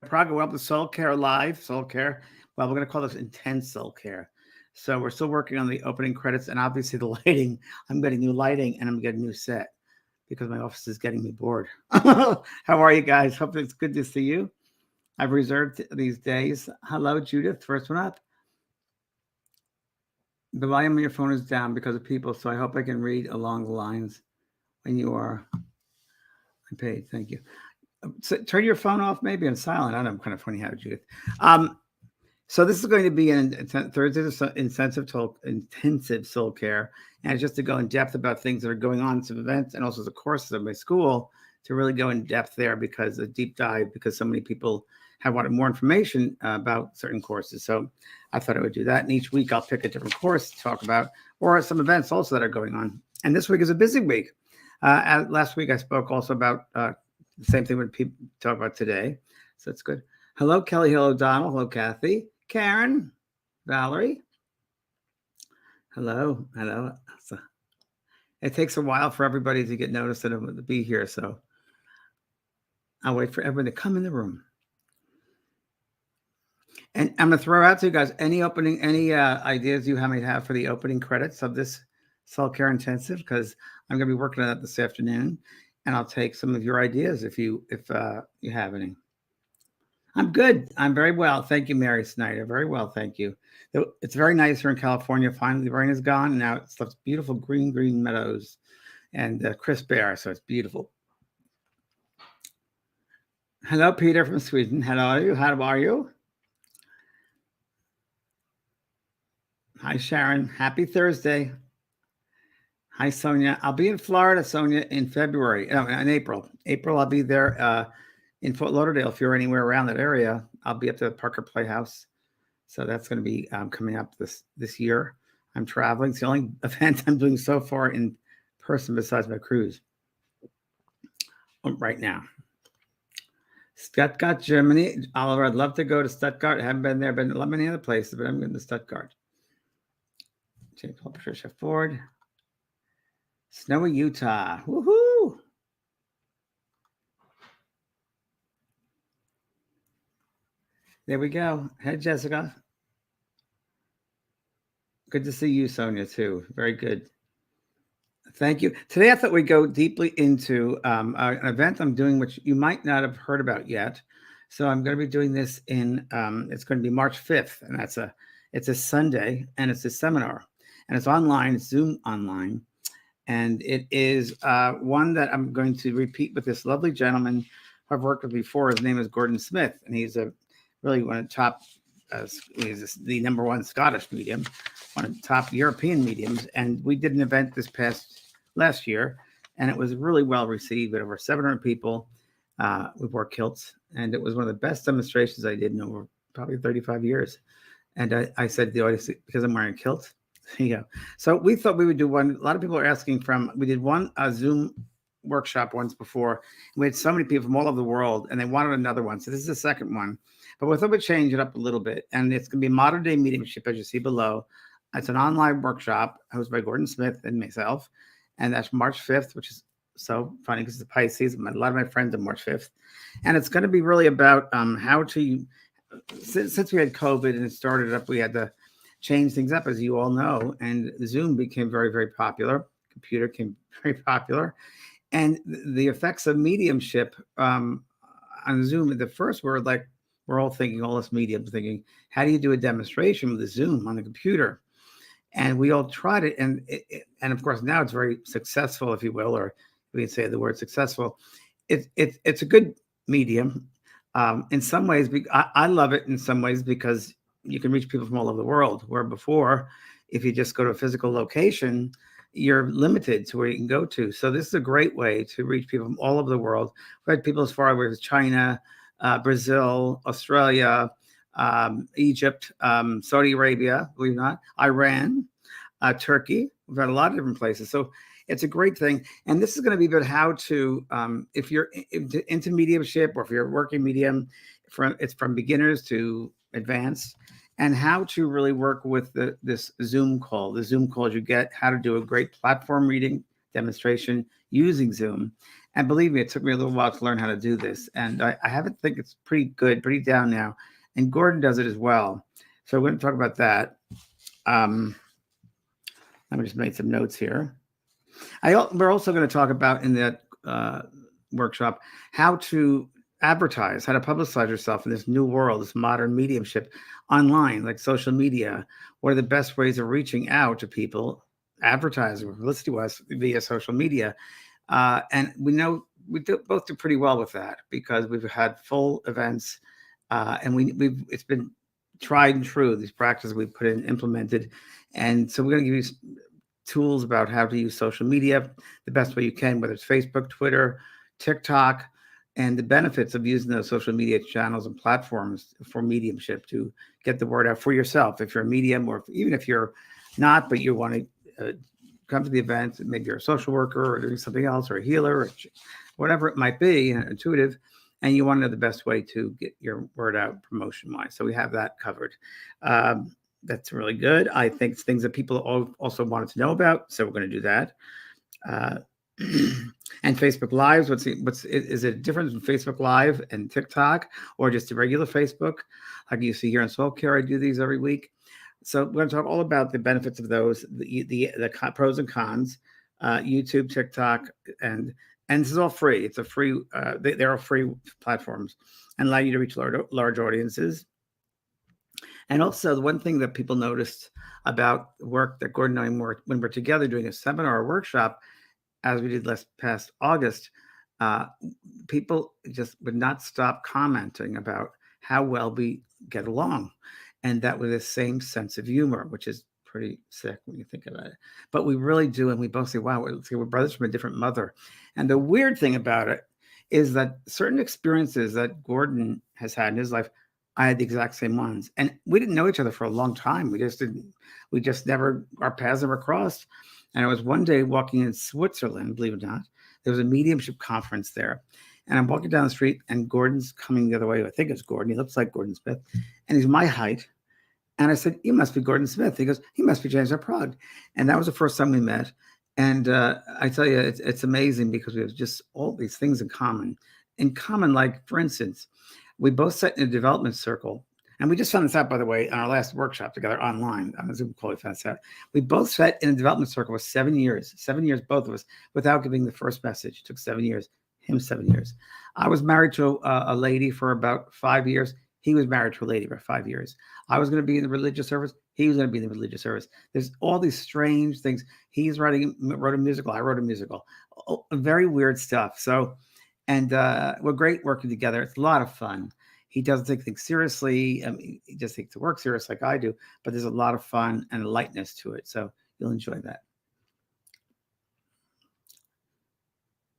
Prague. We're up to Soul Care Live. Soul Care. Well, we're going to call this Intense Soul Care. So we're still working on the opening credits and obviously the lighting. I'm getting new lighting and I'm getting a new set because my office is getting me bored. How are you guys? Hope it's good to see you. I've reserved these days. Hello, Judith. First one up. The volume on your phone is down because of people, so I hope I can read along the lines when you are on page. Thank you. So turn your phone off, maybe on silent. I don't know. I'm kind of funny how, Judith. So this is going to be an Thursday's intensive soul care, and it's just to go in depth about things that are going on, some events, and also the courses of my school to really go in depth there because a deep dive, because so many people have wanted more information about certain courses. So I thought I would do that. And each week I'll pick a different course to talk about, or some events also that are going on. And this week is a busy week. Last week I spoke also about the same thing when people talk about today. So that's good. Hello, Kelly. Hello, Donald. Hello, Kathy. Karen. Valerie. Hello. Hello. So it takes a while for everybody to get noticed that I'm going to be here. So I'll wait for everyone to come in the room. And I'm going to throw out to you guys any ideas you might have for the opening credits of this Soul Care Intensive, because I'm going to be working on that this afternoon, and I'll take some of your ideas if you have any. I'm good. I'm very well. Thank you, Mary Snyder. Very well. Thank you. It's very nice here in California. Finally, the rain is gone. And now it's beautiful green meadows and crisp air. So it's beautiful. Hello, Peter from Sweden. How are you? Hi, Sharon. Happy Thursday. Hi, Sonia. I'll be in Florida, Sonia, in February. In April. April, I'll be there in Fort Lauderdale. If you're anywhere around that area, I'll be up to the Parker Playhouse. So that's going to be coming up this year. I'm traveling. It's the only event I'm doing so far in person besides my cruise right now. Stuttgart, Germany. Oliver, I'd love to go to Stuttgart. I haven't been there, but not many other places, but I'm going to Stuttgart. Patricia Ford. Snowy, Utah. Woohoo! There we go. Hey, Jessica. Good to see you, Sonia, too. Very good. Thank you. Today, I thought we'd go deeply into an event I'm doing, which you might not have heard about yet. So I'm going to be doing this it's going to be March 5th, and it's a Sunday, and it's a seminar. And it's online, it's Zoom online. And it is one that I'm going to repeat with this lovely gentleman I've worked with before. His name is Gordon Smith, and he's really one of the top, he's the number one Scottish medium, one of the top European mediums. And we did an event last year, and it was really well received. We had over 700 people. We wore kilts, and it was one of the best demonstrations I did in over probably 35 years. And I said to the audience, because I'm wearing a kilt, yeah. So we thought we would do one. A lot of people are asking we did one Zoom workshop once before. We had so many people from all over the world, and they wanted another one. So this is the second one. But we thought we'd change it up a little bit. And it's going to be modern day mediumship, as you see below. It's an online workshop hosted by Gordon Smith and myself. And that's March 5th, which is so funny because it's Pisces. A lot of my friends are March 5th. And it's going to be really about how to, since we had COVID and it started up, we had to change things up, as you all know, and Zoom became very, very popular. Computer became very popular, and the effects of mediumship on Zoom. The first word, like we're all thinking, all us mediums thinking, how do you do a demonstration with a Zoom on the computer? And we all tried it, and of course now it's very successful, if you will, or we can say the word successful. It's a good medium in some ways. I love it in some ways because you can reach people from all over the world, where before, if you just go to a physical location, you're limited to where you can go to. So this is a great way to reach people from all over the world. We had people as far as China, Brazil, Australia, Egypt, Saudi Arabia, believe it or not, Iran, Turkey. We've had a lot of different places. So it's a great thing. And this is going to be about how to, if you're into mediumship or if you're a working medium, it's from beginners to advanced, and how to really work with this Zoom call. The Zoom calls you get, how to do a great platform reading demonstration using Zoom, And believe me, it took me a little while to learn how to do this. And I haven't think it's pretty good, pretty down now. And Gordon does it as well. So we're going to talk about that. Let me just make some notes here. We're also going to talk about in that workshop how to advertise, how to publicize yourself in this new world, this modern mediumship online, like social media. What are the best ways of reaching out to people, advertising, listening to us via social media? And we know we both do pretty well with that because we've had full events, and it's been tried and true. These practices we've put in, implemented, and so we're going to give you tools about how to use social media the best way you can, whether it's Facebook, Twitter, TikTok, and the benefits of using those social media channels and platforms for mediumship to get the word out for yourself. If you're a medium, or even if you're not, but you want to come to the event, maybe you're a social worker or doing something else, or a healer, or whatever it might be, intuitive, and you want to know the best way to get your word out promotion-wise. So we have that covered. That's really good. I think it's things that people also wanted to know about, so we're going to do that. And Facebook Lives. Is it a difference in Facebook Live and TikTok, or just a regular Facebook? Like you see here in Soul Care, I do these every week. So we're going to talk all about the benefits of those, the pros and cons, YouTube, TikTok, and this is all free. It's a free. They're all free platforms and allow you to reach large audiences. And also, the one thing that people noticed about the work that Gordon and I were, when we're together doing a seminar or workshop, as we did last past August, people just would not stop commenting about how well we get along. And that with the same sense of humor, which is pretty sick when you think about it. But we really do. And we both say, wow, we're brothers from a different mother. And the weird thing about it is that certain experiences that Gordon has had in his life, I had the exact same ones. And we didn't know each other for a long time. Our paths never crossed. And I was one day walking in Switzerland, believe it or not. There was a mediumship conference there. And I'm walking down the street, and Gordon's coming the other way. I think it's Gordon. He looks like Gordon Smith. And he's my height. And I said, you must be Gordon Smith. He goes, he must be James R. Prague. And that was the first time we met. And I tell you, it's amazing because we have just all these things in common. Like, for instance, we both sat in a development circle. And we just found this out, by the way, on our last workshop together online on a Zoom call. We found this out. We both sat in a development circle for 7 years, both of us, without giving the first message. It took 7 years, him 7 years. I was married to a lady for about 5 years. He was married to a lady for 5 years. I was going to be in the religious service. He was going to be in the religious service. There's all these strange things. He wrote a musical. I wrote a musical. Very weird stuff. So, and we're great working together. It's a lot of fun. He doesn't take things seriously. He just takes the work serious like I do, but there's a lot of fun and lightness to it. So you'll enjoy that.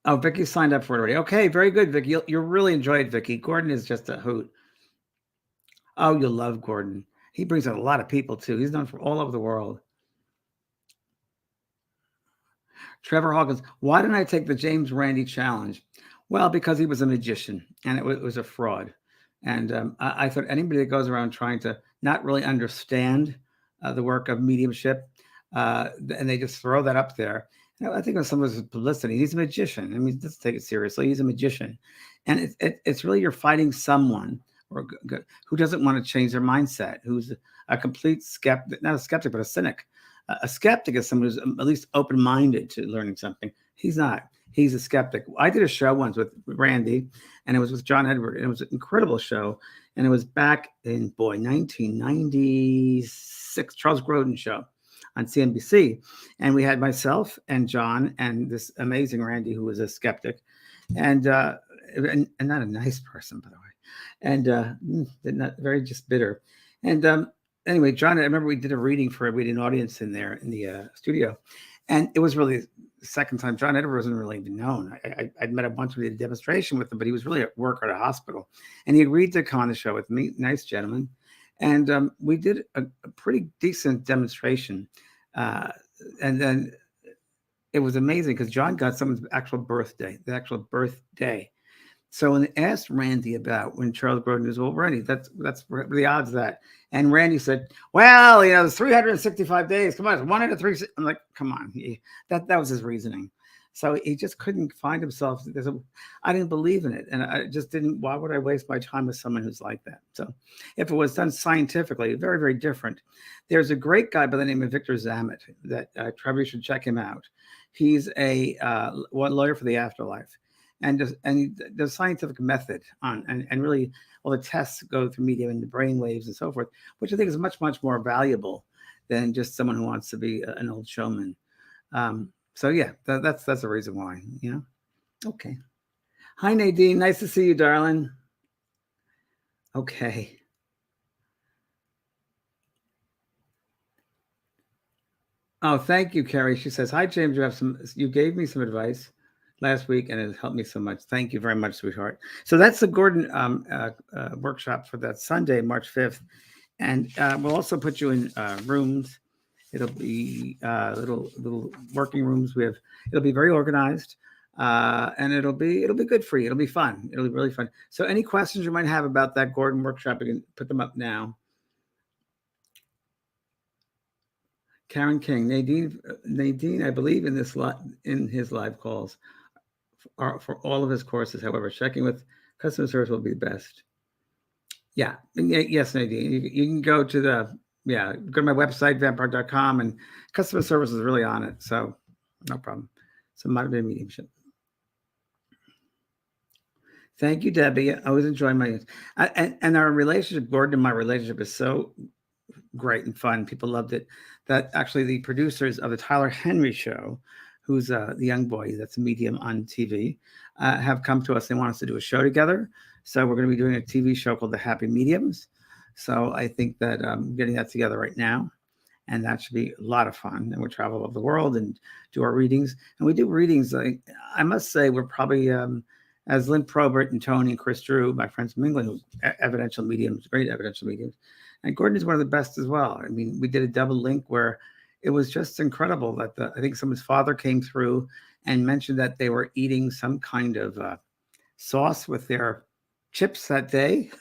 Oh, Vicky signed up for it already. Okay, very good, Vicky. You'll really enjoy it, Vicky. Gordon is just a hoot. Oh, you'll love Gordon. He brings out a lot of people, too. He's known from all over the world. Trevor Hawkins, why didn't I take the James Randi challenge? Well, because he was a magician, and it was a fraud. And I thought anybody that goes around trying to not really understand the work of mediumship, and they just throw that up there. I think of some of his publicity. He's a magician. I mean, let's take it seriously. He's a magician. And it's really you're fighting someone who doesn't want to change their mindset, who's a complete skeptic, not a skeptic, but a cynic. A skeptic is someone who's at least open-minded to learning something. He's not. He's a skeptic. I did a show once with Randy, and it was with John Edward, and it was an incredible show. And it was back in, 1996, Charles Grodin show on CNBC. And we had myself and John and this amazing Randy, who was a skeptic, and not a nice person, by the way, and not very just bitter. And anyway, John, I remember we did a reading for an audience in there in the studio, and it was really the second time. John Edward wasn't really even known. I'd met him once. We did a demonstration with him, but he was really at work at a hospital, and he agreed to come on the show with me. Nice gentleman, and we did a pretty decent demonstration, and then it was amazing because John got someone's actual birthday, the actual birthday. So when they asked Randy about when Charles Grodin was, well, Randy, that's the odds of that. And Randy said, well, there's 365 days. Come on, it's 1 out of 3. I'm like, come on. That was his reasoning. So he just couldn't find himself. I didn't believe in it, and I just didn't. Why would I waste my time with someone who's like that? So, if it was done scientifically, very, very different. There's a great guy by the name of Victor Zamet that Trevor should check him out. He's a one lawyer for the afterlife, and the scientific method on and really all the tests go through medium and the brain waves and so forth, which I think is much, much more valuable than just someone who wants to be an old showman. So yeah, that's the reason why, Okay. Hi, Nadine. Nice to see you, darling. Okay. Oh, thank you, Carrie. She says, hi, James. You gave me some advice last week and it helped me so much. Thank you very much, sweetheart. So that's the Gordon workshop for that Sunday, March 5th. And we'll also put you in rooms. It'll be little working rooms. It'll be very organized, and it'll be good for you. It'll be fun. It'll be really fun. So, any questions you might have about that Gordon workshop, you can put them up now. Karen King, Nadine, I believe in his live calls for all of his courses. However, checking with customer service will be best. Yeah, yes, Nadine. You can go to go to my website, vampire.com, and customer service is really on it. So no problem. So modern day mediumship. Thank you, Debbie. I always enjoy and our relationship, Gordon and my relationship is so great and fun. People loved it. That actually the producers of the Tyler Henry show, who's the young boy that's a medium on TV, have come to us. They want us to do a show together. So we're going to be doing a TV show called The Happy Mediums. So I think that I'm getting that together right now. And that should be a lot of fun. And we'll travel all over the world and do our readings. And we do readings. I must say we're probably, as Lynn Probert and Tony and Chris Drew, my friends from England, who evidential mediums, great evidential mediums. And Gordon is one of the best as well. I mean, we did a double link where it was just incredible that I think someone's father came through and mentioned that they were eating some kind of sauce with their chips that day.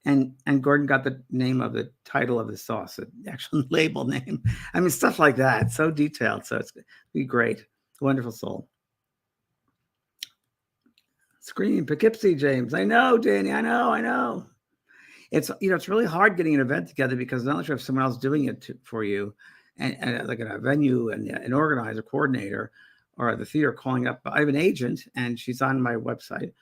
and Gordon got the name of the title of the sauce, the actual label name. I mean, stuff like that. So detailed. So it's going to be great. Wonderful soul. Scream, Poughkeepsie, James. I know, Danny. I know. It's it's really hard getting an event together because not only do you have someone else doing it for you, and like a venue and an organizer, coordinator, or the theater calling up. I have an agent, and she's on my website.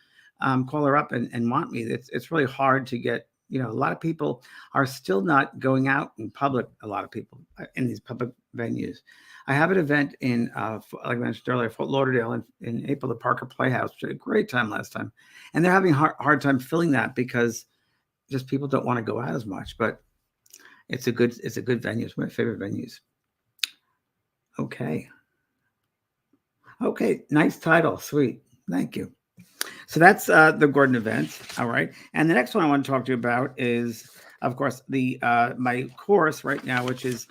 Call her up and want me. It's really hard to get. A lot of people are still not going out in public. A lot of people in these public venues. I have an event in, like I mentioned earlier, Fort Lauderdale in April, the Parker Playhouse, which had a great time last time, and they're having a hard time filling that because just people don't want to go out as much. But it's a good venue. It's one of my favorite venues. Okay, nice title, sweet, thank you. So that's the Gordon event. All right. And the next one I want to talk to you about is, of course, the my course right now, which is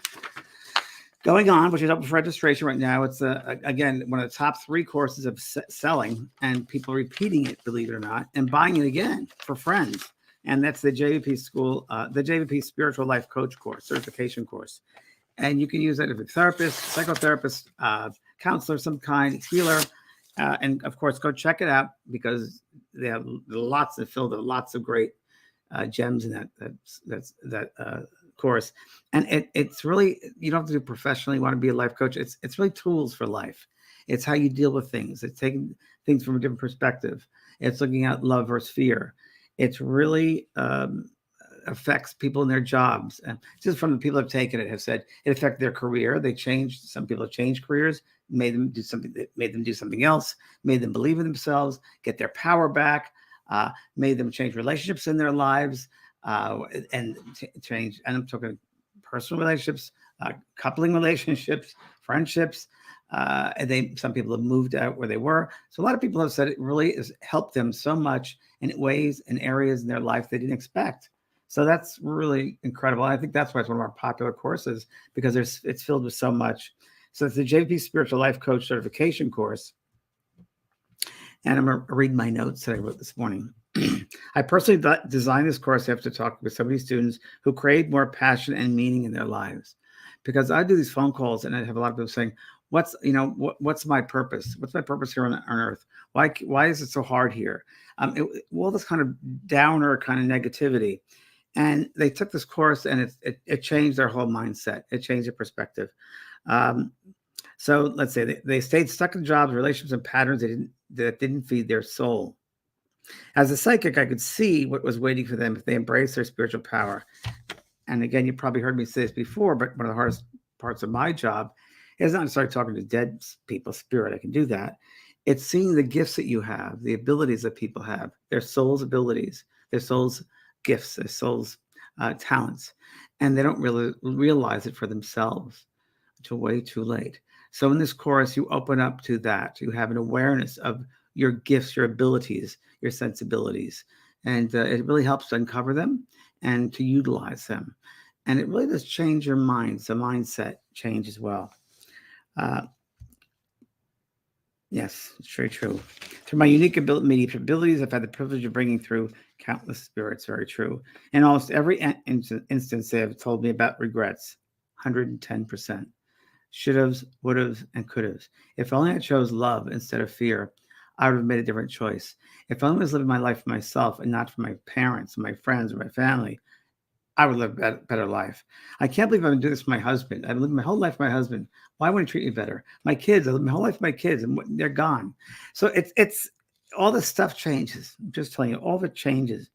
going on, which is open for registration right now. It's, again, one of the top 3 courses of selling and people repeating it, believe it or not, and buying it again for friends. And that's the JVP School, the JVP Spiritual Life Coach course, certification course. And you can use that if you're a therapist, psychotherapist, counselor, some kind, healer. And of course, go check it out because they have filled with lots of great gems in that course. And it's really, you don't have to do professionally. You want to be a life coach. It's really tools for life. It's how you deal with things. It's taking things from a different perspective. It's looking at love versus fear. It's really affects people in their jobs. And just from the people who have taken it have said it affected their career. They changed. Some people have changed careers. Made them do something else, made them believe in themselves, get their power back, made them change relationships in their lives, and change. And I'm talking personal relationships, coupling relationships, friendships. Some people have moved out where they were. So a lot of people have said it really has helped them so much in ways and areas in their life they didn't expect. So that's really incredible. I think that's why it's one of our popular courses because it's filled with so much. So it's the JVP Spiritual Life Coach Certification course. And I'm going to read my notes that I wrote this morning. I personally designed this course after talking with some of these students who crave more passion and meaning in their lives. Because I do these phone calls and I have a lot of people saying, what's my purpose? What's my purpose here on earth? Why is it so hard here? All this kind of downer kind of negativity. And they took this course, and it changed their whole mindset. It changed their perspective. Um, so let's say they stayed stuck in jobs, relationships, and patterns that didn't feed their soul. As a psychic, I could see what was waiting for them if they embraced their spiritual power. And again, you probably heard me say this before, but one of the hardest parts of my job is not to start talking to dead people, spirit. I can do that. It's seeing the gifts that you have, the abilities that people have, their soul's abilities, their soul's gifts, their soul's talents, and they don't really realize it for themselves until way too late. So in this course, you open up to that. You have an awareness of your gifts, your abilities, your sensibilities, and it really helps to uncover them and to utilize them. And it really does change your mind. The mindset change as well. Yes, it's very true. Through my unique abilities, I've had the privilege of bringing through countless spirits. Very true. And almost every instance they have told me about regrets, 110%. Should haves, would haves, and could haves. If only I chose love instead of fear, I would have made a different choice. If only I was living my life for myself and not for my parents, my friends, or my family, I would live a better life. I can't believe I've been doing this for my husband. I've lived my whole life for my husband. Why wouldn't he treat me better? My kids, I lived my whole life for my kids, and they're gone. So it's all this stuff changes. I'm just telling you, all of it changes.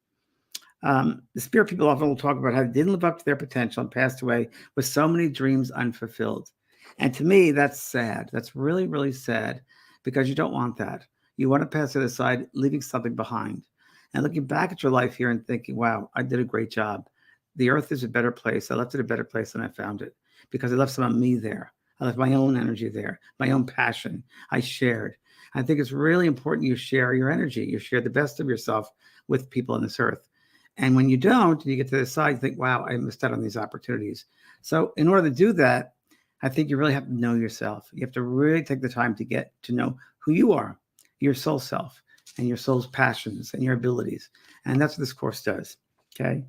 The spirit people often will talk about how they didn't live up to their potential and passed away with so many dreams unfulfilled. And to me, that's sad. That's really, really sad, because you don't want that. You want to pass it aside, leaving something behind. And looking back at your life here and thinking, wow, I did a great job. The earth is a better place. I left it a better place than I found it, because I left some of me there. I left my own energy there, my own passion. I shared. I think it's really important you share your energy. You share the best of yourself with people on this earth. And when you don't, and you get to the side, you think, wow, I missed out on these opportunities. So in order to do that, I think you really have to know yourself. You have to really take the time to get to know who you are, your soul self, and your soul's passions and your abilities. And that's what this course does. Okay.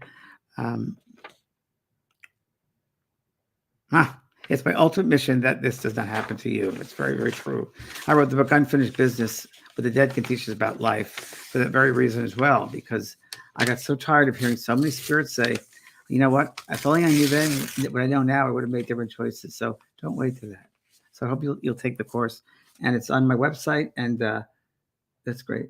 It's my ultimate mission that this does not happen to you. It's very, very true. I wrote the book Unfinished Business, but the dead can teach us about life, for that very reason as well, because I got so tired of hearing so many spirits say, you know what, if only I knew then what I know now, I would have made different choices. So don't wait to that. So I hope you'll take the course, and it's on my website, and that's great.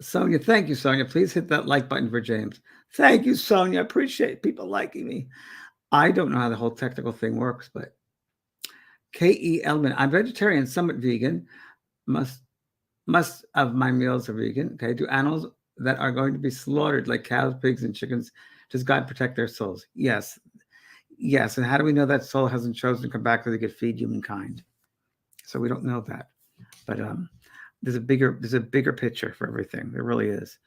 Sonia, thank you, Sonia. Please hit that like button for James. Thank you, Sonia. I appreciate people liking me. I don't know how the whole technical thing works, but K.E. Elman, I'm vegetarian, somewhat vegan. Most of my meals are vegan. Okay, do animals that are going to be slaughtered, like cows, pigs, and chickens, does God protect their souls? Yes. Yes. And how do we know that soul hasn't chosen to come back so they could feed humankind? So we don't know that. But there's a bigger picture for everything. There really is.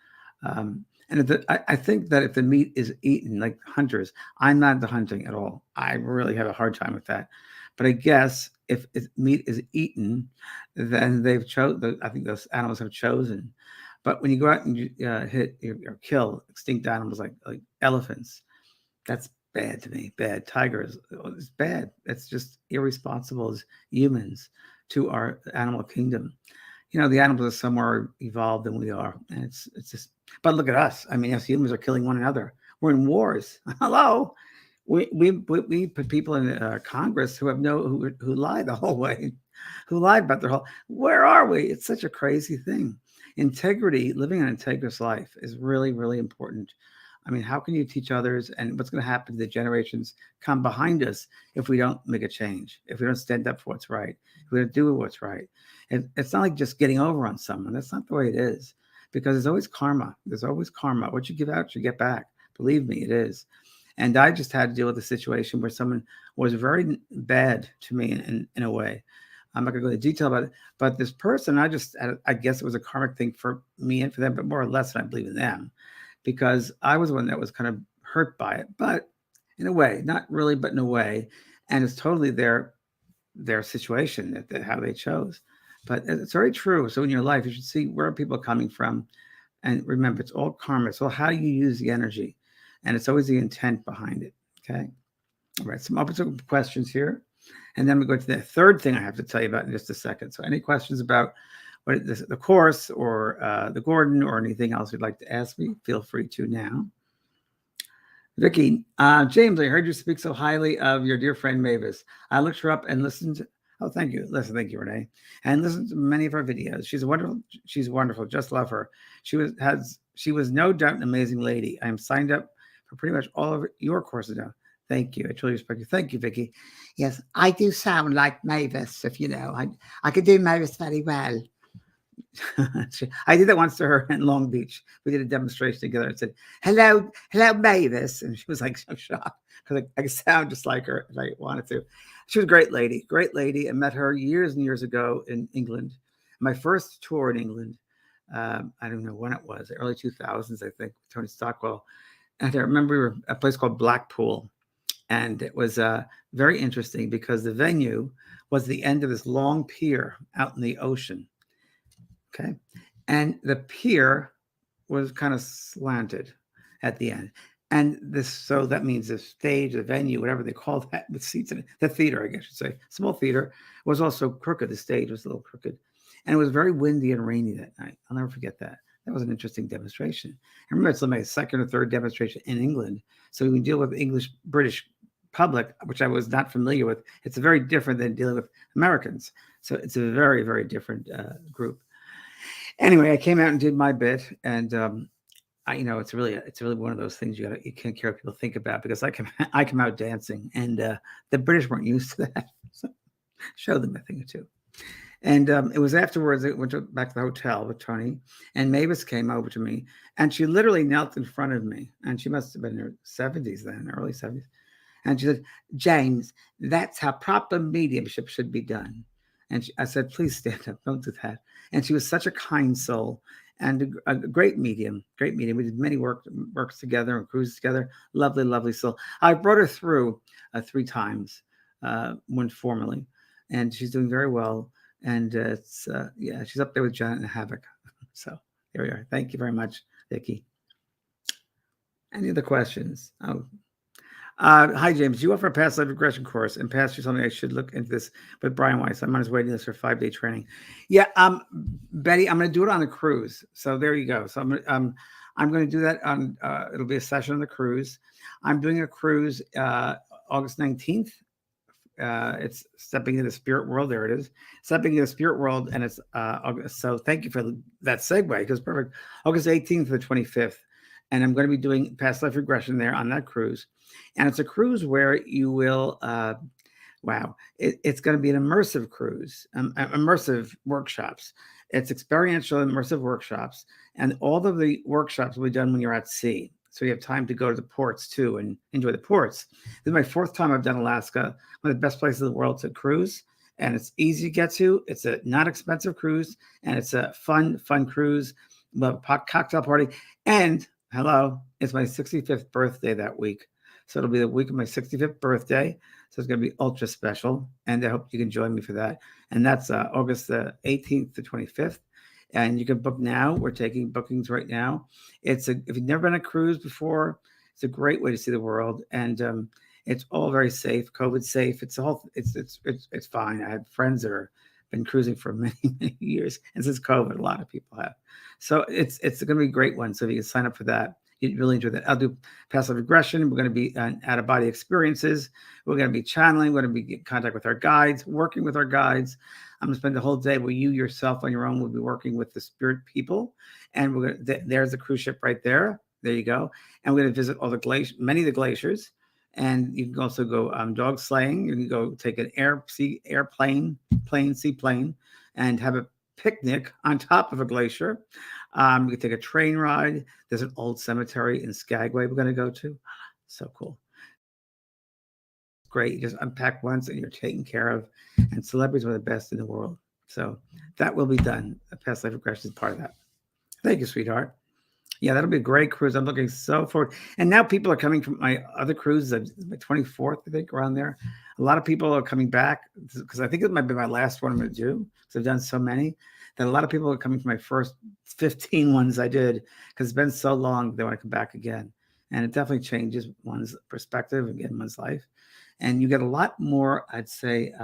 And I think that if the meat is eaten, like hunters, I'm not into hunting at all. I really have a hard time with that. But I guess if meat is eaten, then they've chosen. I think those animals have chosen. But when you go out and you hit or kill extinct animals like elephants, that's bad to me. Bad. Tigers, it's bad. It's just irresponsible as humans to our animal kingdom. The animals are somewhere evolved than we are, and it's just. But look at us. I mean, us humans are killing one another. We're in wars. Hello, we put people in Congress who who lied the whole way, who lied about their whole. Where are we? It's such a crazy thing. Integrity, living an integrous life, is really, really important. I mean, how can you teach others, and what's going to happen to the generations come behind us if we don't make a change, if we don't stand up for what's right, if we don't do what's right? And it's not like just getting over on someone. That's not the way it is, because there's always karma. There's always karma. What you give out, you get back. Believe me, it is. And I just had to deal with a situation where someone was very bad to me in a way. I'm not going to go into detail about it, but this person, I guess it was a karmic thing for me and for them, but more or less, I believe in them, because I was the one that was kind of hurt by it, but in a way, not really, but in a way. And it's totally their situation, how they chose. But it's very true. So in your life, you should see where are people coming from. And remember, it's all karma. It's all how you use the energy. And it's always the intent behind it. Okay. All right. Some open questions here. And then we go to the third thing I have to tell you about in just a second. So any questions about what the course or the Gordon or anything else you'd like to ask me, feel free to now. Vicky, James, I heard you speak so highly of your dear friend Mavis. I looked her up and listened. Oh, thank you. Thank you, Renee. And listened to many of her videos. She's wonderful. She's wonderful. Just love her. She was no doubt an amazing lady. I am signed up for pretty much all of your courses now. Thank you. I truly respect you. Thank you, Vicky. Yes, I do sound like Mavis, if you know. I could do Mavis very well. I did that once to her in Long Beach. We did a demonstration together. I said, hello, Mavis. And she was like so shocked because I sound just like her if I wanted to. She was a great lady. I met her years and years ago in England. My first tour in England, I don't know when it was, the early 2000s, I think, Tony Stockwell. And I remember we were at a place called Blackpool. And it was very interesting because the venue was the end of this long pier out in the ocean. Okay. And the pier was kind of slanted at the end. And so that means the stage, the venue, whatever they call that, with seats in it, the theater, I guess you should say, small theater, was also crooked. The stage was a little crooked. And it was very windy and rainy that night. I'll never forget that. That was an interesting demonstration. I remember it's my second or third demonstration in England. So we deal with British public, which I was not familiar with. It's very different than dealing with Americans. So it's a very, very different group. Anyway, I came out and did my bit, and it's really one of those things you can't care what people think about, because I come out dancing, and the British weren't used to that. So show them a thing or two. And it was afterwards, I went back to the hotel with Tony, and Mavis came over to me, and she literally knelt in front of me, and she must have been in her 70s then, early 70s. And she said, James, that's how proper mediumship should be done. And I said, please stand up, don't do that. And she was such a kind soul and a great medium, We did many works together and cruises together. Lovely, lovely soul. I brought her through 3 times, one formally, and she's doing very well. And she's up there with Janet and Havoc. So here we are. Thank you very much, Vicki. Any other questions? Oh. Hi, James. You offer a past life regression course, and past you told me I should look into this with Brian Weiss. I'm on his waiting list for 5-day training. Yeah, Betty, I'm going to do it on the cruise. So there you go. So I'm going to do that on. It'll be a session on the cruise. I'm doing a cruise August 19th. It's stepping into the spirit world. There it is, stepping into the spirit world, and it's August. So thank you for that segue, because perfect. August 18th to the 25th, and I'm going to be doing past life regression there on that cruise. And it's a cruise where you will, it's going to be an immersive cruise, immersive workshops. It's experiential immersive workshops. And all of the workshops will be done when you're at sea. So you have time to go to the ports too and enjoy the ports. This is my 4th time I've done Alaska, one of the best places in the world to cruise. And it's easy to get to. It's a not expensive cruise. And it's a fun cruise. We'll have a cocktail party. And hello, it's my 65th birthday that week. So it'll be the week of my 65th birthday. So it's going to be ultra special. And I hope you can join me for that. And that's August the 18th to 25th. And you can book now. We're taking bookings right now. If you've never been on a cruise before, it's a great way to see the world. And it's all very safe, COVID safe. It's fine. I had friends that have been cruising for many, many years. And since COVID, a lot of people have. So it's going to be a great one. So if you can sign up for that, you'd really enjoy that. I'll do past life regression. We're going to be out-of-body experiences. We're going to be channeling. We're going to be in contact with our guides, working with our guides. I'm going to spend the whole day where you yourself on your own will be working with the spirit people. And there's the cruise ship right there. There you go. And we're going to visit all the many of the glaciers. And you can also go dog sleighing. You can go take an seaplane, and have a picnic on top of a glacier. You can take a train ride. There's an old cemetery in Skagway we're going to go to. So cool. Great. You just unpack once and you're taken care of. And celebrities are the best in the world. So that will be done. A past life regression is part of that. Thank you, sweetheart. Yeah, that'll be a great cruise. I'm looking so forward. And now people are coming from my other cruises, my 24th, I think, around there. A lot of people are coming back because I think it might be my last one I'm going to do, because I've done so many, that a lot of people are coming from my first 15 ones I did, because it's been so long they want to come back again. And it definitely changes one's perspective, again, one's life. and you get a lot more, I'd say,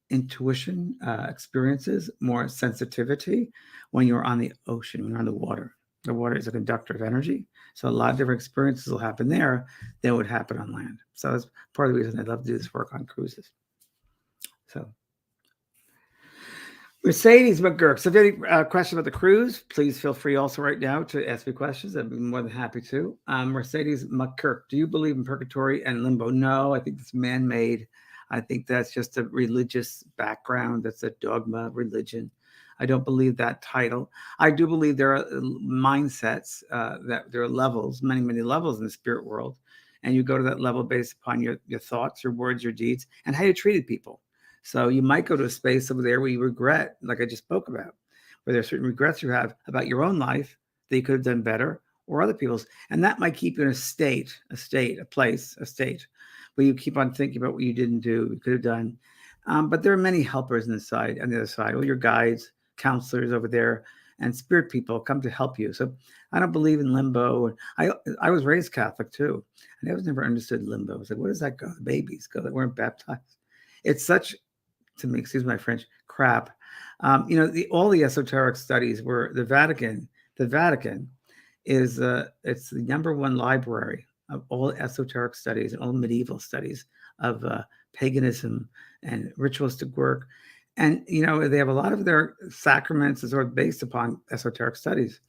intuition experiences, more sensitivity when you're on the ocean, when you're on the water. The water is a conductor of energy. So a lot of different experiences will happen there than would happen on land. So that's part of the reason I love to do this work on cruises. So Mercedes McGurk. So if you have any questions about the cruise, please feel free also right now to ask me questions. I'd be more than happy to. Mercedes McGurk, do you believe in purgatory and limbo? No, I think it's man-made. I think that's just a religious background. That's a dogma religion. I don't believe that title. I do believe there are mindsets, that there are levels, many, many levels in the spirit world. And you go to that level based upon your thoughts, your words, your deeds, and how you treated people. So you might go to a space over there where you regret, like I just spoke about, where there's certain regrets you have about your own life that you could have done better or other people's. And that might keep you in a place, where you keep on thinking about what you didn't do, you could have done. But there are many helpers on the other side, all your guides, counselors over there, and spirit people come to help you. So I don't believe in limbo. I was raised Catholic too, and I was never understood limbo. I was like, where does that go? The babies go that weren't baptized. It's such, to me, excuse my French, crap. All the esoteric studies were the Vatican. The Vatican is it's the number one library of all esoteric studies and all medieval studies of paganism and ritualistic work. And, they have a lot of their sacraments is sort of based upon esoteric studies.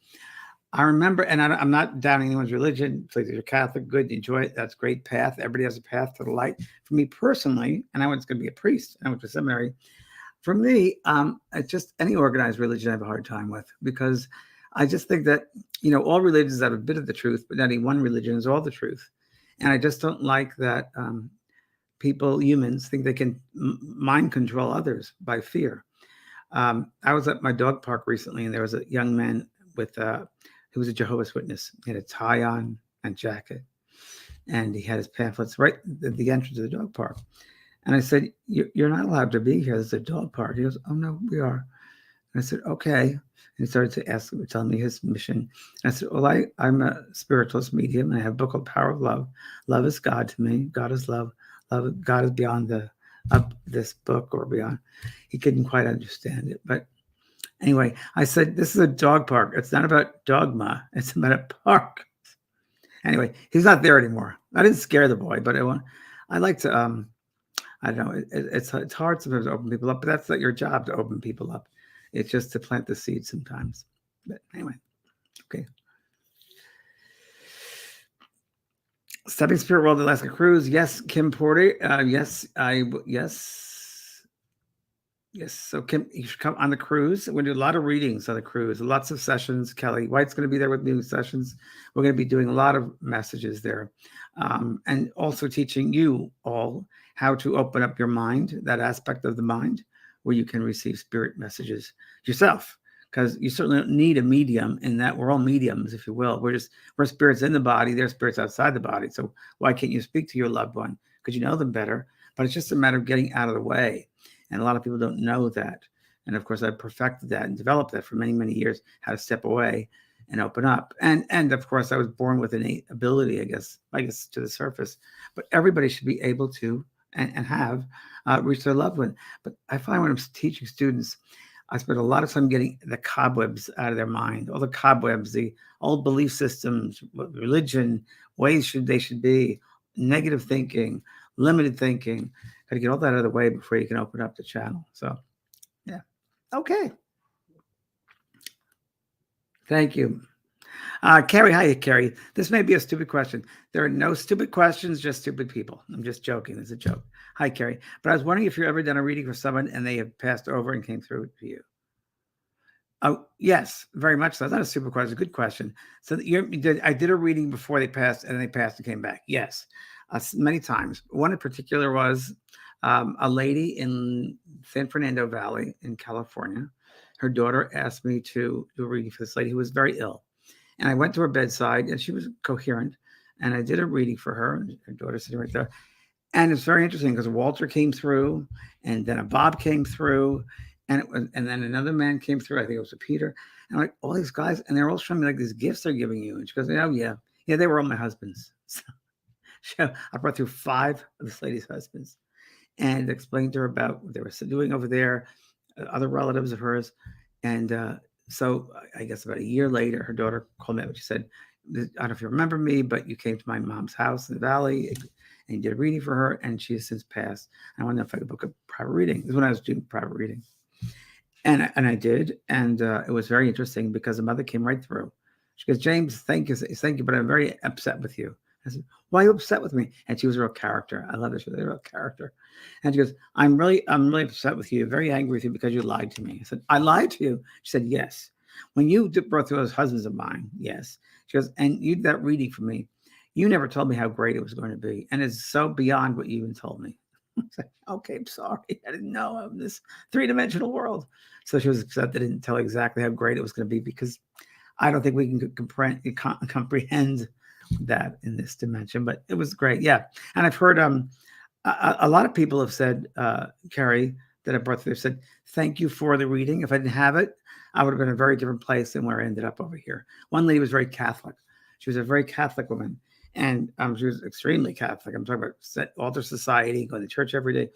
I remember, and I'm not downing anyone's religion. Please, if you're Catholic, good, enjoy it. That's a great path. Everybody has a path to the light. For me personally, and I was going to be a priest, I went to seminary. For me, it's just any organized religion I have a hard time with, because I just think that, all religions have a bit of the truth, but not any one religion is all the truth. And I just don't like that humans think they can mind control others by fear. I was at my dog park recently, and there was a young man with who was a Jehovah's Witness. He had a tie on and jacket, and he had his pamphlets right at the entrance of the dog park. And I said, "You're not allowed to be here. This is a dog park." He goes, "Oh no, we are." And I said, "Okay." And he started to tell me his mission. And I said, "Well, I'm a spiritualist medium, and I have a book called Power of Love. Love is God to me. God is love. God is beyond this book or beyond." He couldn't quite understand it, but anyway, I said, "This is a dog park. It's not about dogma. It's about a park." Anyway, he's not there anymore. I didn't scare the boy, but I like to, I don't know. It's hard sometimes to open people up, but that's not your job to open people up. It's just to plant the seed sometimes. But anyway, okay. Stepping Spirit World Alaska Cruise. Yes, Kim Porter. Yes. So Kim, you should come on the cruise. We're going to do a lot of readings on the cruise, lots of sessions. Kelly White's going to be there with me with sessions. We're going to be doing a lot of messages there, and also teaching you all how to open up your mind, that aspect of the mind where you can receive spirit messages yourself, because you certainly don't need a medium in that. We're all mediums, if you will. We're spirits in the body. They're spirits outside the body. So why can't you speak to your loved one? Because you know them better. But it's just a matter of getting out of the way. And a lot of people don't know that. And of course, I perfected that and developed that for many, many years, how to step away and open up. And of course, I was born with innate ability, I guess, to the surface. But everybody should be able to and have reached their loved one. But I find when I'm teaching students, I spend a lot of time getting the cobwebs out of their mind, all the cobwebs, the old belief systems, religion, ways they should be, negative thinking, limited thinking. Got to get all that out of the way before you can open up the channel. So, yeah. Okay. Thank you. Carrie, hi, Carrie. This may be a stupid question. There are no stupid questions, just stupid people. I'm just joking. It's a joke. Hi, Carrie. But I was wondering if you've ever done a reading for someone and they have passed over and came through to you. Oh, yes, very much so. That's not a stupid question. Good question. So I did a reading before they passed, and they passed and came back. Yes, many times. One in particular was a lady in San Fernando Valley in California. Her daughter asked me to do a reading for this lady who was very ill. And I went to her bedside, and she was coherent. And I did a reading for her, and her daughter sitting right there. And it's very interesting because Walter came through, and then a Bob came through, and then another man came through. I think it was a Peter. And I'm like, all these guys, and they're all showing me like these gifts they're giving you. And she goes, "Oh yeah, they were all my husbands." So I brought through 5 of this lady's husbands and explained to her about what they were doing over there, other relatives of hers. And so I guess about a year later, her daughter called me up and she said, I don't know if you remember me, but you came to my mom's house in the valley and you did a reading for her, and she has since passed. I want to know if I could book a private reading. This is when I was doing private reading. And I did. And it was very interesting because the mother came right through. She goes, James, thank you, but I'm very upset with you. I said, why are you upset with me? And she was a real character. I love her. She was a real character. And she goes, I'm really upset with you, very angry with you because you lied to me. I said, I lied to you? She said, yes. When you brought through those husbands of mine, yes. She goes, and you did that reading for me. You never told me how great it was going to be. And it's so beyond what you even told me. I said, okay, I'm sorry. I didn't know of this 3-dimensional world. So she was upset that I didn't tell exactly how great it was going to be, because I don't think we can comprehend that in this dimension, but it was great. Yeah. And I've heard a lot of people have said, Carrie, that I brought through, said, thank you for the reading. If I didn't have it, I would have been in a very different place than where I ended up over here. One lady was very Catholic. She was a very Catholic woman. And she was extremely Catholic. I'm talking about altar society, going to church every day.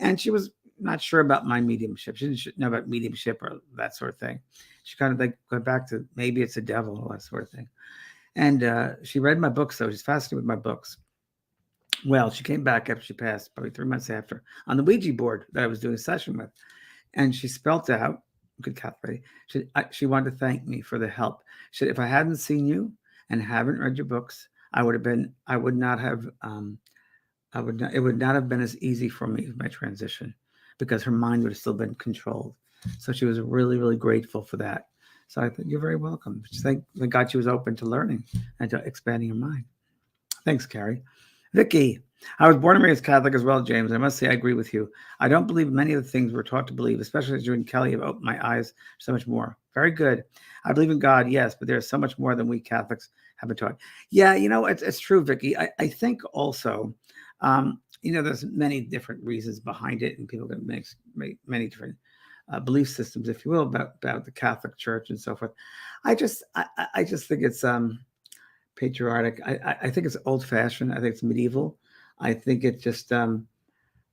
And she was not sure about my mediumship. She didn't know about mediumship or that sort of thing. She kind of like went back to maybe it's a devil or that sort of thing. And she read my books, though. She's fascinated with my books. Well, she came back after she passed, probably 3 months after, on the Ouija board that I was doing a session with. And she spelt out, good Catholic lady, she wanted to thank me for the help. She said, if I hadn't seen you and haven't read your books, it would not have been as easy for me, my transition, because her mind would have still been controlled. So she was really, really grateful for that. So I thought, you're very welcome. Thank God she was open to learning and to expanding her mind. Thanks, Carrie. Vicky, I was born and raised Catholic as well, James. I must say I agree with you. I don't believe many of the things we're taught to believe, especially as you and Kelly have opened my eyes so much more. Very good. I believe in God, yes, but there's so much more than we Catholics have been taught. Yeah, it's true, Vicky. I think also, there's many different reasons behind it, and people can make many different belief systems, if you will, about the Catholic Church and so forth. I just think it's patriotic. I think it's old-fashioned. I think it's medieval. I think it just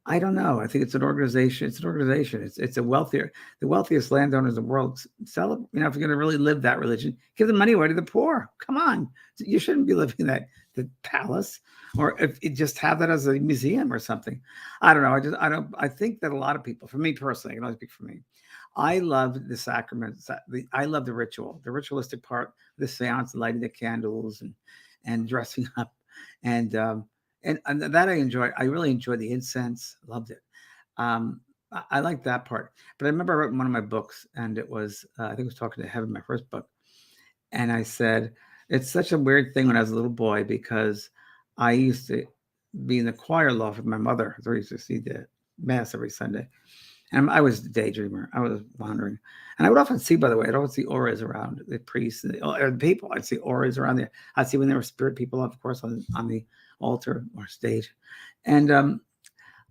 I don't know. I think it's an organization. It's the wealthiest landowners in the world. If you're going to really live that religion, give the money away to the poor. Come on, you shouldn't be living in the palace, or if you just have that as a museum or something. I don't know. I think that a lot of people, for me personally, I can only speak for me, I love the sacraments. I love the ritualistic part, the seance, lighting the candles and dressing up, and that I enjoy. I really enjoyed the incense. Loved it. I like that part. But I remember I wrote in one of my books, and it was I think it was Talking to Heaven, my first book, and I said it's such a weird thing when I was a little boy, because I used to be in the choir loft with my mother. So I used to see the mass every Sunday. And I was a daydreamer. I was wandering. And I would often see, by the way, I'd always see auras around the priests or the people. I'd see auras around there. I'd see when there were spirit people, of course, on the altar or stage. And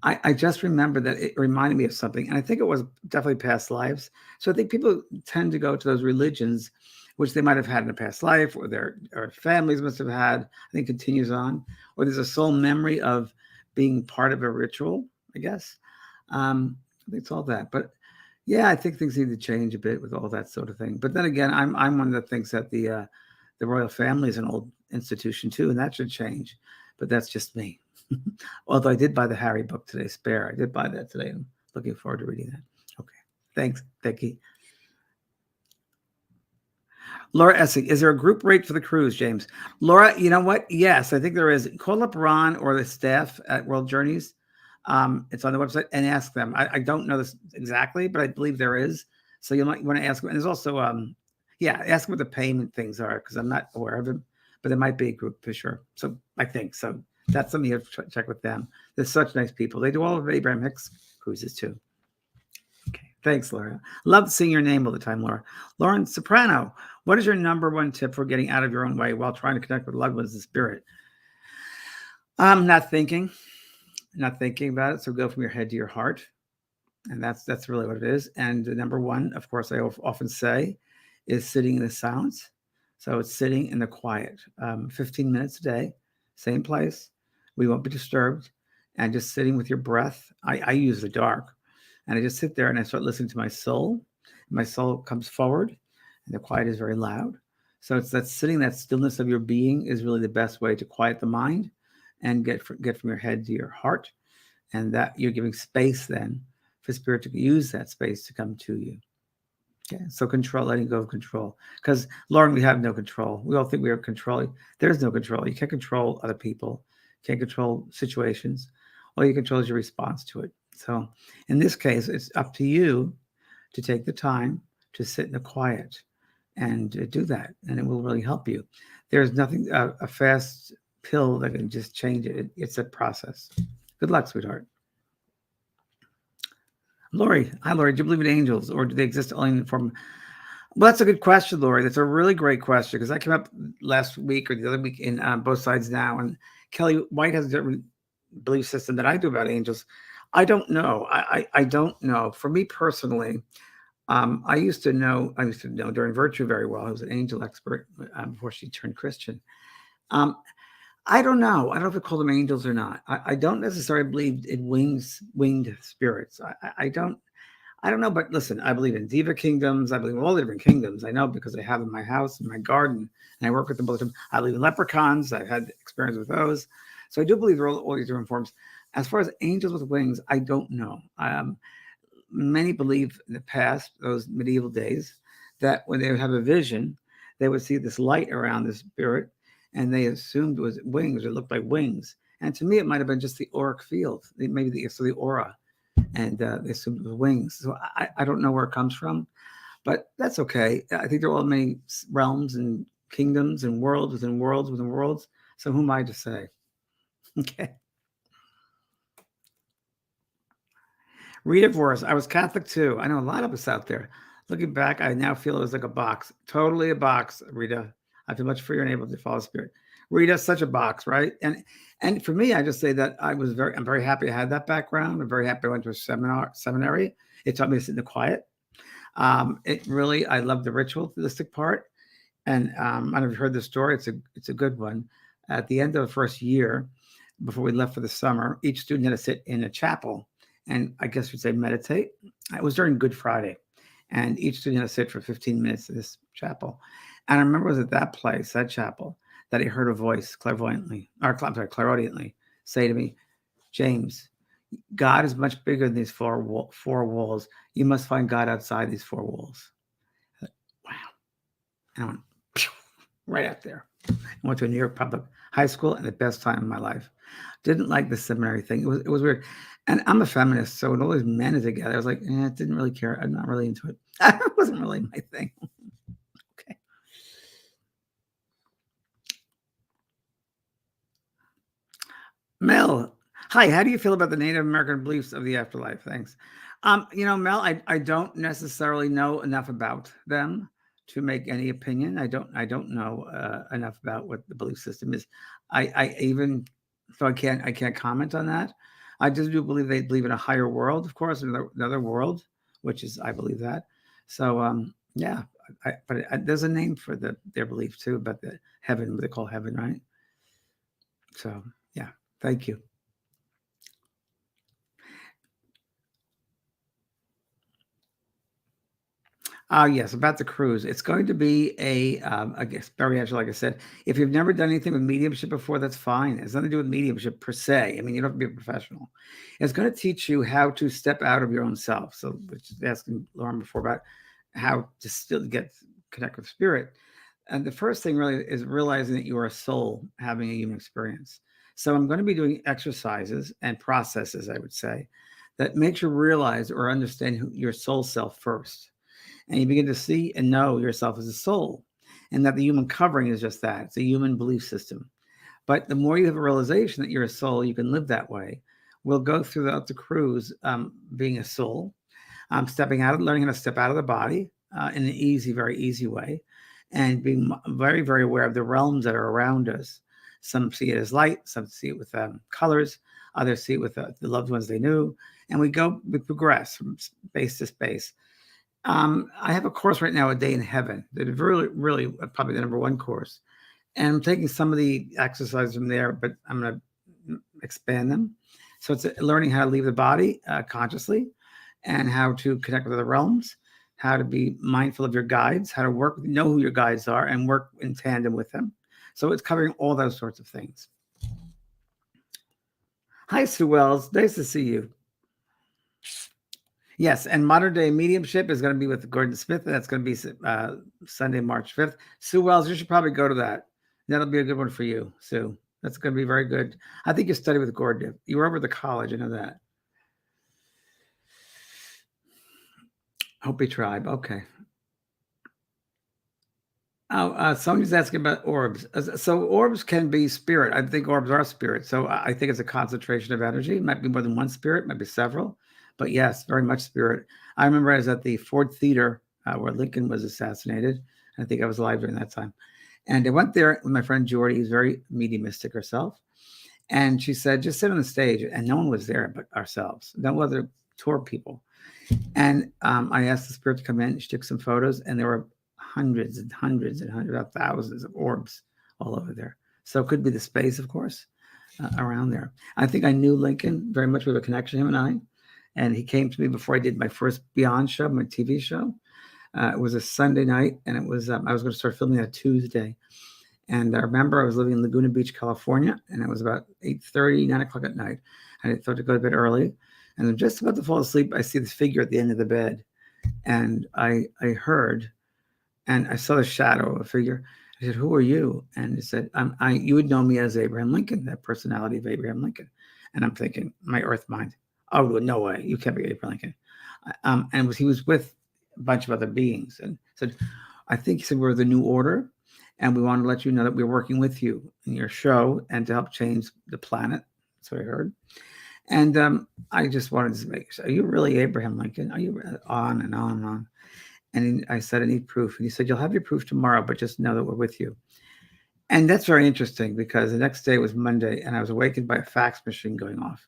I just remember that it reminded me of something. And I think it was definitely past lives. So I think people tend to go to those religions, which they might have had in a past life, or their families must have had. I think continues on. Or there's a soul memory of being part of a ritual, I guess. I think it's all that. But yeah, I think things need to change a bit with all that sort of thing. But then again, I'm one that thinks that the royal family is an old institution too, and that should change. But that's just me. Although I did buy the Harry book today, Spare. I did buy that today. I'm looking forward to reading that. Okay. Thanks, Becky. Laura Essig, is there a group rate for the cruise, James? Laura, you know what? Yes, I think there is. Call up Ron or the staff at World Journeys. It's on the website, and ask them. I don't know this exactly, but I believe there is. So you might want to ask them. And there's also, ask them what the payment things are, because I'm not aware of them, but there might be a group for sure. So I think so. That's something you have to check with them. They're such nice people. They do all of Abraham Hicks cruises too. Okay. Thanks, Laura. Love seeing your name all the time, Laura. Lauren Soprano, what is your number one tip for getting out of your own way while trying to connect with loved ones in spirit? I'm not thinking about it. So go from your head to your heart. And that's really what it is. And the number one, of course, I often say, is sitting in the silence. So it's sitting in the quiet, 15 minutes a day, same place, We won't be disturbed. And just sitting with your breath, I use the dark. And I just sit there and I start listening to my soul. My soul comes forward, and the quiet is very loud. So it's that sitting, that stillness of your being is really the best way to quiet the mind and get from your head to your heart. And that you're giving space then for spirit to use that space to come to you. Okay, so control, letting go of control. Because, Lauren, we have no control. We all think we are controlling. There's no control. You can't control other people. You can't control situations. All you control is your response to it. So in this case, it's up to you to take the time to sit in the quiet and do that. And it will really help you. There's nothing, a fast pill that can just change it. It's a process. Good luck, sweetheart. Lori, hi, Lori. Do you believe in angels, or do they exist only in the form? Well, that's a good question, Lori. That's a really great question, because that came up last week or the other week in Both Sides Now. And Kelly White has a different belief system that I do about angels. I don't know. I don't know. For me personally, I used to know during Virtue very well. I was an angel expert before she turned Christian. I don't know. I don't know if we call them angels or not. I don't necessarily believe in winged spirits. I don't know. But listen, I believe in diva kingdoms. I believe in all the different kingdoms. I know because I have in my house, in my garden, and I work with them both of them. I believe in leprechauns. I've had experience with those. So I do believe there are all these different forms. As far as angels with wings, I don't know. Many believe in the past, those medieval days, that when they would have a vision, they would see this light around the spirit, and they assumed it was wings. It looked like wings. And to me, it might have been just the auric field, maybe the aura, and they assumed it was wings. So I don't know where it comes from, but that's okay. I think there are all many realms and kingdoms and worlds within worlds within worlds. So who am I to say? Okay. Rita Voris, I was Catholic too. I know a lot of us out there. Looking back, I now feel it was like a box. Totally a box, Rita. I feel much freer and able to follow spirit. Rita, such a box, right? And for me, I just say that I'm very happy I had that background. I'm very happy I went to a seminary. It taught me to sit in the quiet. I love the ritualistic part. And I don't know if you've heard the story. It's a good one. At the end of the first year, before we left for the summer, each student had to sit in a chapel and I guess we'd say meditate. It was during Good Friday, and each student had to sit for 15 minutes in this chapel. And I remember it was at that place, that chapel, that I heard a voice clairaudiently say to me, James, God is much bigger than these four walls. You must find God outside these four walls. Wow. And I went right out there. I went to a New York public high school, and the best time of my life. Didn't like the seminary thing. It was weird. And I'm a feminist, so when all these men are together, I was like, didn't really care. I'm not really into it. It wasn't really my thing. Okay. Mel, hi. How do you feel about the Native American beliefs of the afterlife? Thanks. Mel, I don't necessarily know enough about them to make any opinion. I don't know enough about what the belief system is. I can't comment on that. I just do believe they believe in a higher world, of course, another world, which is I believe that. So yeah, but there's a name for their belief too about the heaven, what they call heaven, right? So yeah, thank you. Yes, about the cruise. It's going to be a experiential, like I said. If you've never done anything with mediumship before, that's fine. It has nothing to do with mediumship per se. I mean, you don't have to be a professional. It's going to teach you how to step out of your own self. So, which is asking Lauren before about how to still connect with spirit. And the first thing really is realizing that you are a soul having a human experience. So I'm going to be doing exercises and processes, I would say, that makes you realize or understand your soul self first, and you begin to see and know yourself as a soul, and that the human covering is just that. It's a human belief system. But the more you have a realization that you're a soul, you can live that way. We'll go throughout the cruise being a soul, stepping out, learning how to step out of the body in an very easy way, and being very, very aware of the realms that are around us. Some see it as light, some see it with colors, others see it with the loved ones they knew. And we progress from space to space. I have a course right now, A Day in Heaven, that is really, really probably the number one course. And I'm taking some of the exercises from there, but I'm going to expand them. So it's learning how to leave the body consciously, and how to connect with other realms, how to be mindful of your guides, how to know who your guides are, and work in tandem with them. So it's covering all those sorts of things. Hi, Sue Wells. Nice to see you. Yes, and Modern Day Mediumship is going to be with Gordon Smith, and that's going to be Sunday, March 5th. Sue Wells, you should probably go to that. That'll be a good one for you, Sue. That's going to be very good. I think you studied with Gordon. You were over at the college. I know that. Hopi tribe. Okay. Oh, somebody's asking about orbs. So orbs can be spirit. I think orbs are spirit. So I think it's a concentration of energy. It might be more than one spirit, might be several. But yes, very much spirit. I remember I was at the Ford Theater where Lincoln was assassinated. I think I was alive during that time. And I went there with my friend Jordy, who's very mediumistic herself. And she said, just sit on the stage. And no one was there but ourselves. No other tour people. And I asked the spirit to come in. She took some photos, and there were hundreds and hundreds and hundreds of thousands of orbs all over there. So it could be the space, of course, around there. I think I knew Lincoln very much. We have a connection, him and I. And he came to me before I did my first Beyond show, my TV show. It was a Sunday night, and it was I was going to start filming on a Tuesday. And I remember I was living in Laguna Beach, California, and it was about 8:30, 9 o'clock at night. I thought to go to bed early. And I'm just about to fall asleep. I see this figure at the end of the bed. And I heard, and I saw the shadow of a figure. I said, "Who are you?" And he said, you would know me as Abraham Lincoln, that personality of Abraham Lincoln. And I'm thinking, my earth mind, oh, no way, you can't be Abraham Lincoln. And he was with a bunch of other beings. And said, I think he said, we're the New Order, and we want to let you know that we're working with you in your show and to help change the planet. That's what I heard. And I just wanted to make sure, are you really Abraham Lincoln? Are you on and on and on? And I said, I need proof. And he said, you'll have your proof tomorrow, but just know that we're with you. And that's very interesting, because the next day was Monday, and I was awakened by a fax machine going off.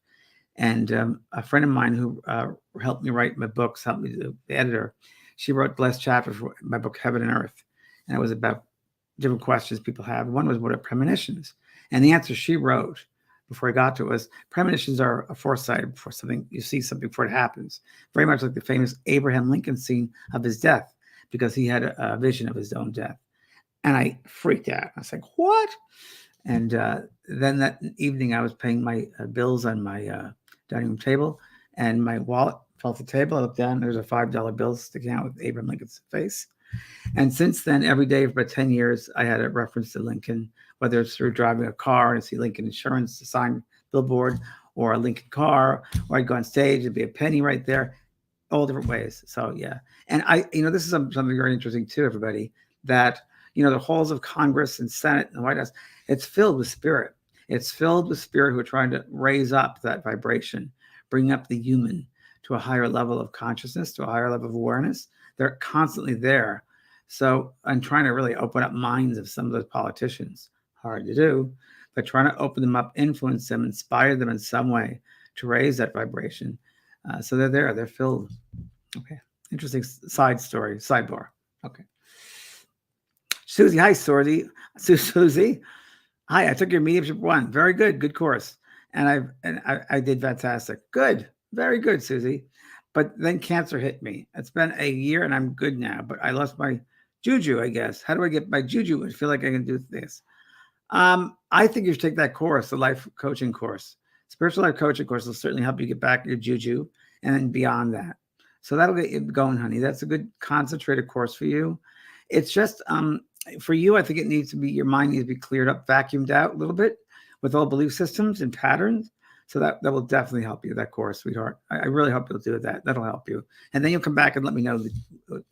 And a friend of mine who helped me write my books, helped me, the editor, she wrote the last chapter for my book, Heaven and Earth. And it was about different questions people have. One was, what are premonitions? And the answer she wrote before I got to it was, premonitions are a foresight for something. You see something before it happens. Very much like the famous Abraham Lincoln scene of his death, because he had a vision of his own death. And I freaked out. I was like, what? And then that evening I was paying my bills on my dining room table, and my wallet fell off the table. I looked down, there's a $5 bill sticking out with Abraham Lincoln's face. And since then, every day for about 10 years, I had a reference to Lincoln, whether it's through driving a car and see Lincoln Insurance, a signed billboard, or a Lincoln car, or I'd go on stage, there'd be a penny right there, all different ways. So yeah. And this is something very interesting too, everybody, that, the halls of Congress and Senate and the White House, it's filled with spirit. It's filled with spirit who are trying to raise up that vibration, bring up the human to a higher level of consciousness, to a higher level of awareness. They're constantly there. So I'm trying to really open up minds of some of those politicians. Hard to do, but trying to open them up, influence them, inspire them in some way to raise that vibration. So they're there. They're filled. Okay. Interesting sidebar. Okay. Susie. Hi, Susie. Hi, I took your Mediumship 1. Very good. Good course. And I did fantastic. Good. Very good, Susie. But then cancer hit me. It's been a year and I'm good now, but I lost my juju, I guess. How do I get my juju? I feel like I can do this. I think you should take that course, the life coaching course. Spiritual life coaching course will certainly help you get back your juju and then beyond that. So that'll get you going, honey. That's a good concentrated course for you. It's just, for you, I think it needs to be, your mind needs to be cleared up, vacuumed out a little bit with all belief systems and patterns. So that will definitely help you, that course, sweetheart. I really hope you'll do that. That'll help you. And then you'll come back and let me know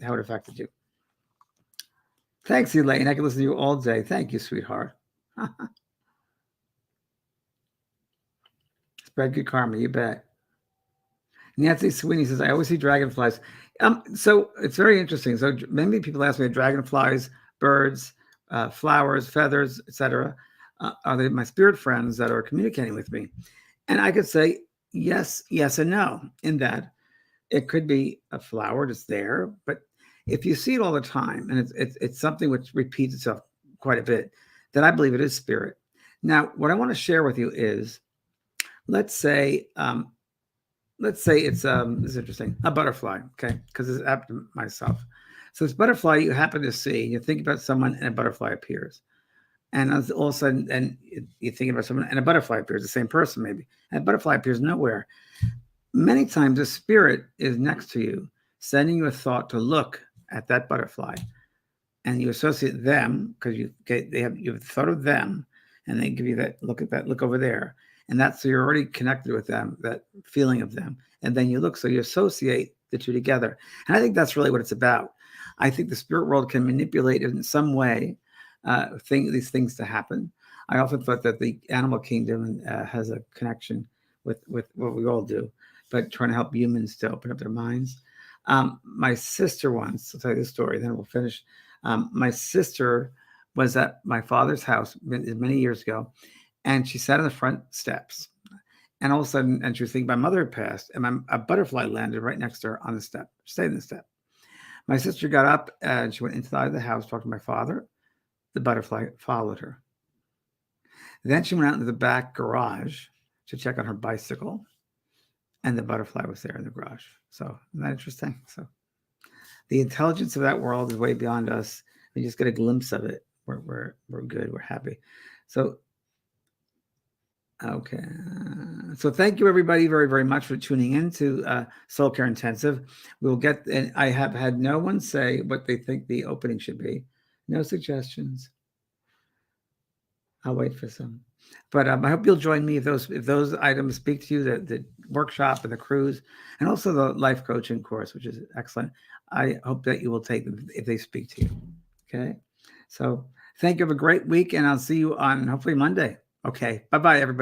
how it affected you. Thanks, Elaine. I can listen to you all day. Thank you, sweetheart. Spread good karma, you bet. Nancy Sweeney says, I always see dragonflies. So it's very interesting. So many people ask me, dragonflies, birds, flowers, feathers, etc. Are they my spirit friends that are communicating with me? And I could say yes, and no, in that it could be a flower that's there, but if you see it all the time and it's something which repeats itself quite a bit, then I believe it is spirit. Now, what I want to share with you is let's say it's this is interesting, a butterfly, okay? Because it's happened to myself. So this butterfly you happen to see, you think about someone and a butterfly appears. And all of a sudden, and you think about someone and a butterfly appears, the same person maybe, and a butterfly appears nowhere. Many times a spirit is next to you, sending you a thought to look at that butterfly, and you associate them because you've thought of them, and they give you that look at that look over there, and that's so you're already connected with them, that feeling of them, and then you look, so you associate the two together, and I think that's really what it's about. I think the spirit world can manipulate in some way these things to happen. I often thought that the animal kingdom has a connection with what we all do, but trying to help humans to open up their minds. My sister once, I'll tell you this story, then we'll finish. My sister was at my father's house many years ago, and she sat on the front steps. And all of a sudden, and she was thinking my mother had passed, and a butterfly landed right next to her on the step. She stayed on the step. My sister got up and she went inside the house, talked to my father. The butterfly followed her. Then she went out into the back garage to check on her bicycle, and the butterfly was there in the garage. So, isn't that interesting? So, the intelligence of that world is way beyond us. We just get a glimpse of it. We're good. We're happy. So, okay. So, thank you everybody very, very much for tuning in to Soul Care Intensive. We'll get, and I have had no one say what they think the opening should be. No suggestions. I'll wait for some. But I hope you'll join me if those items speak to you, the workshop and the cruise, and also the life coaching course, which is excellent. I hope that you will take them if they speak to you. Okay. So thank you. Have a great week, and I'll see you on hopefully Monday. Okay. Bye-bye, everybody.